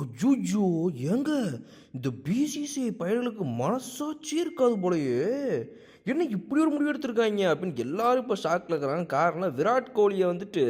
அய்யய்யோ! ஏங்க இந்த பிசிசிஐ பயலுகளுக்கு மனசாட்சியே இருக்காது போலயே! என்ன இப்படி ஒரு முடிவு எடுத்திருக்காய்ங்க அப்படின்னு எல்லாரும் இப்போ ஷாக்ல இருக்கிறாங்க. காரணம் விராட் கோலியை வந்துட்டு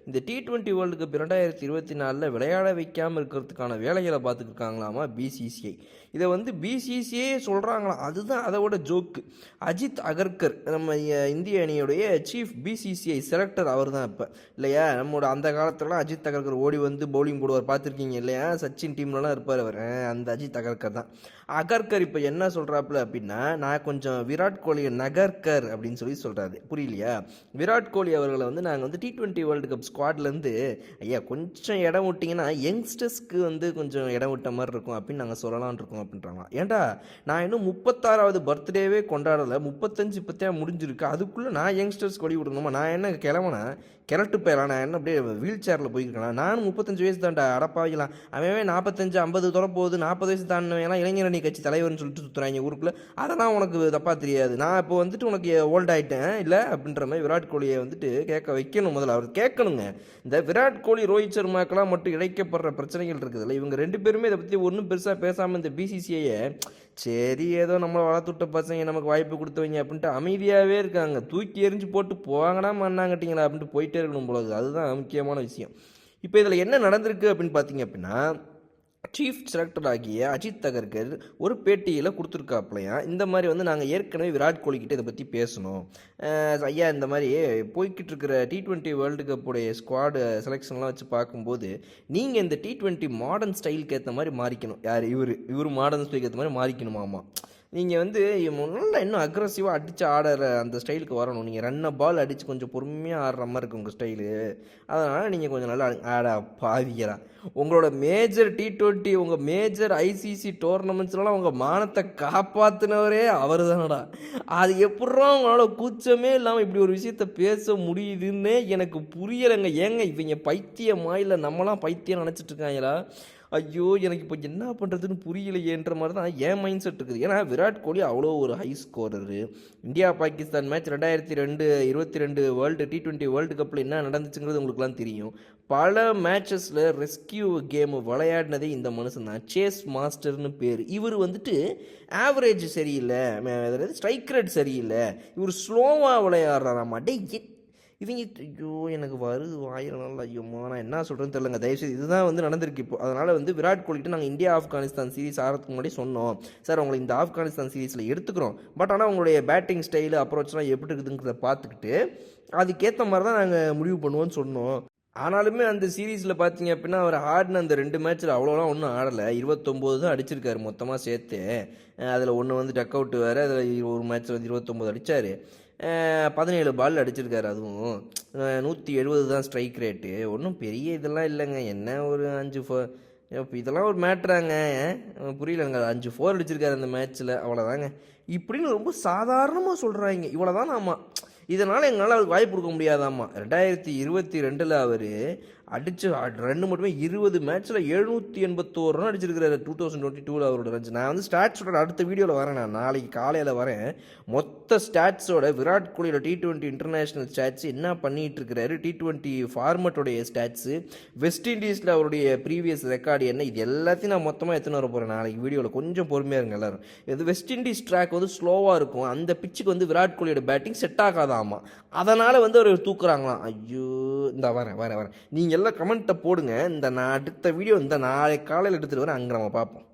இந்த T20 வேர்ல்டு கப் 2024 விளையாட வைக்காமல் இருக்கிறதுக்கான வேலைகளை பார்த்துட்டு இருக்காங்களாமா பிசிசிஐ. இதை வந்து பிசிசிஐ சொல்கிறாங்களாம். அதுதான் அதை விட ஜோக்கு. அஜித் அகர்கர் நம்ம இந்திய அணியுடைய சீஃப் பிசிசிஐ செலக்டர் அவர் தான் இப்போ இல்லையா. நம்மளோட அந்த காலத்துலலாம் அஜித் அகர்கர் ஓடி வந்து பவுலிங் போடுவார், பார்த்துருக்கீங்க இல்லையா. சச்சின் டீம்லலாம் இருப்பார் அவர். அந்த அஜித் அகர்கர் தான். அகர்கர் இப்போ என்ன சொல்கிறாப்புல அப்படின்னா, நான் கொஞ்சம் விராட் கோலியை நகர்கர் அப்படின்னு சொல்லி சொல்கிறாரு. புரியலையா? விராட் கோலி அவர்களை வந்து நாங்கள் வந்து T20 வேர்ல்டு கப் ஸ்குவாட்லேருந்து ஐயா கொஞ்சம் இடம் விட்டிங்கன்னா யங்ஸ்டர்ஸ்க்கு வந்து கொஞ்சம் இடம் விட்ட மாதிரி இருக்கும் அப்படின்னு நாங்கள் சொல்லலான் இருக்கோம் அப்படின்றாங்களாம். ஏன்டா நான் இன்னும் 36வது பர்த்டேவே கொண்டாடலை, 35 இப்போத்தே முடிஞ்சிருக்கு, அதுக்குள்ளே நான் யங்ஸ்டர்ஸ் கொடி விடணுமா? நான் என்ன கிளம்புனா கிரட்டு போயிடலாம், நான் என்ன அப்படியே வீல் சேரில் போயிருக்கலாம். நானும் 35 வயசு தான்டா, அடப்பாவிக்கலாம். அவன் 45 50 தொட போகுது, 40 வயசு தாண்டினவெல்லாம் இளைஞரணி கட்சி தலைவர்னு சொல்லிட்டு சுற்றுறாங்க ஊருக்குள்ளே. அதெல்லாம் உனக்கு தப்பாக தெரியாது. நான் இப்போ வந்துட்டு உனக்கு ஓல்ட் ஆகிட்டேன் இல்லை அப்படின்ற மாதிரி விராட் கோலியை வந்துட்டு கேட்க வைக்கணும். முதல்ல அவர் கேட்கணுங்க. இந்த விராட் கோலி ரோஹித் சர்மாக்கெல்லாம் மட்டும் இழைக்கப்படுற பிரச்சனைகள் இருக்குதுல்ல, இவங்க ரெண்டு பேருமே இதை பற்றி ஒன்றும் பெருசாக பேசாமல் இந்த பிசிசிஐயை சரி ஏதோ நம்மளை வளர்த்துட்ட பசங்க நமக்கு வாய்ப்பு கொடுத்தவங்க அப்படின்ட்டு அமைதியாகவே இருக்காங்க. தூக்கி எறிஞ்சு போட்டு போவாங்கடா மண்ணாங்கட்டிங்களா அப்படின்ட்டு போயிட்டே இருக்கணும் போல. அதுதான் முக்கியமான விஷயம். இப்போ இதில் என்ன நடந்திருக்கு அப்படின்னு பார்த்தீங்க அப்படின்னா, சீஃப் செலக்டர் ஆகிய அஜித் அகர்கர் ஒரு பேட்டியில் கொடுத்துருக்காப்லையா, இந்த மாதிரி வந்து நாங்கள் ஏற்கனவே விராட் கோலிக்கிட்ட இதை பற்றி பேசணும் ஐயா. இந்த மாதிரி போய்கிட்டு இருக்கிற T20 வேர்ல்டு கப்புடைய ஸ்குவாடு செலெக்ஷன்லாம் வச்சு பார்க்கும்போது நீங்கள் இந்த T20 மாடர்ன் ஸ்டைலுக்கு ஏற்ற மாதிரி மாறிக்கணும். யார் இவர் மாடர்ன் ஸ்டைலுக்கு ஏற்ற மாதிரி மாறிக்கணுமாமா. நீங்கள் வந்து நல்லா இன்னும் அக்ரஸிவாக அடித்து ஆடுற அந்த ஸ்டைலுக்கு வரணும். நீங்கள் ரன்னை பால் அடித்து கொஞ்சம் பொறுமையாக ஆடுற மாதிரி இருக்குது உங்கள் ஸ்டைலு. அதனால் நீங்கள் கொஞ்சம் நல்லா ஆட பாவிக்கிறா. உங்களோட மேஜர் T20 உங்கள் மேஜர் ஐசிசி டோர்னமெண்ட்ஸ்லாம் உங்கள் மானத்தை காப்பாற்றினவரே அவர் தானடா. அது எப்பட்றா உங்களால் கூச்சமே இல்லாமல் இப்படி ஒரு விஷயத்த பேச முடியுதுன்னு எனக்கு புரியலைங்க. ஏங்க இவங்க பைத்தியமா இல்லை நம்மளாம் பைத்தியம் நினச்சிட்டு இருக்காங்களா? ஐயோ எனக்கு இப்போ என்ன பண்ணுறதுன்னு புரியலையேன்ற மாதிரி தான் என் மைண்ட் செட் இருக்குது. ஏன்னா விராட் கோலி அவ்வளோ ஒரு high ஸ்கோரரு. India Pakistan match 2022 world T20 world கப்பில் என்ன நடந்துச்சுங்கிறது உங்களுக்குலாம் தெரியும். பல மேட்சஸில் ரெஸ்கியூ கேம் விளையாடினதே இந்த மனுஷன் தான். சேஸ் மாஸ்டர்னு பேர். இவர் வந்துட்டு ஆவரேஜ் சரியில்லை, அதாவது ஸ்ட்ரைக் ரேட் சரியில்லை, இவர் ஸ்லோவாக விளையாடுறாராமா. இவங்க ஐயோ எனக்கு வருது வாயிலாம். ஐயோமா நான் என்ன சொல்கிறேன்னு தெரியலங்க. தயவுசெய்து இதுதான் வந்து நடந்திருக்கு இப்போ. அதனால் வந்து விராட் கோலிகிட்ட நாங்கள் இந்தியா ஆப்கானிஸ்தான் சீரிஸ் ஆகிறதுக்கு முன்னாடி சொன்னோம், சார் உங்களை இந்த ஆப்கானிஸ்தான் சீரீஸில் எடுத்துக்கிறோம், பட் ஆனால் உங்களுடைய பேட்டிங் ஸ்டைலு அப்ரோச்லாம் எப்படி இருக்குதுங்கிறத பார்த்துக்கிட்டு அதுக்கேற்ற மாதிரி தான் நாங்கள் முடிவு பண்ணுவோன்னு சொன்னோம். ஆனாலுமே அந்த சீரீஸில் பார்த்தீங்க அப்படின்னா அவர் ஆடின அந்த 2 மேட்ச்சில் அவ்வளோலாம் ஒன்றும் ஆடலை. 29 தான் அடிச்சிருக்காரு மொத்தமாக சேர்த்து. அதில் ஒன்று வந்து டக் அவுட் வேறு, அதில் ஒரு மேட்ச்சில் வந்து 29 அடித்தார். 17 பால் அடிச்சிருக்காரு. அதுவும் 170 தான் ஸ்ட்ரைக் ரேட்டு. ஒன்றும் பெரிய இதெல்லாம் இல்லைங்க. என்ன ஒரு 5 இதெல்லாம் ஒரு மேட்ராங்க, புரியலங்க. 5 4 அடிச்சிருக்காரு அந்த மேட்ச்சில், அவ்வளோதாங்க. இப்படின்னு ரொம்ப சாதாரணமாக சொல்கிறாங்க. இவ்வளோதான். ஆமாம், இதனால் எங்களால் அவருக்கு வாய்ப்பு கொடுக்க முடியாதாம்மா. 2022 அவர் அடித்து ரன் மட்டுமே 20 மேட்ச்சில் 781 ரன் அடிச்சிருக்கிறாரு. 2022 அவரோட ரன்ஸ். நான் வந்து ஸ்டாட்ஸோட அடுத்த வீடியோவில் வரேன், நான் நாளைக்கு காலையில் வரேன். மொத்த ஸ்டாட்ஸோட விராட் கோலியோட T20 இன்டர்நேஷ்னல் ஸ்டாட்ஸ் என்ன பண்ணிகிட்டு இருக்கிறாரு, T20 ஃபார்மட்டோடைய ஸ்டாட்ஸு, வெஸ்ட் இண்டீஸில் அவருடைய ப்ரீவியஸ் ரெக்கார்டு என்ன, இது எல்லாத்தையும் நான் மொத்தமாக எத்தனை வர போகிறேன் நாளைக்கு வீடியோவில். கொஞ்சம் பொறுமையாக இருங்க எல்லோரும். இது வெஸ்ட் இண்டீஸ் ட்ராக் வந்து ஸ்லோவாக இருக்கும். அந்த பிச்சுக்கு வந்து விராட் கோலியோட பேட்டிங் செட் ஆகாதாமா. அதனால் வந்து அவர் தூக்குறாங்களாம். ஐயோ இந்த வரேன் நீங்கள் எல்லாம் கமெண்ட்டை போடுங்க. இந்த நான் அடுத்த வீடியோ இந்த நாளை காலையில் எடுத்துகிட்டு வரேன். அங்கே நம்ம பார்ப்போம்.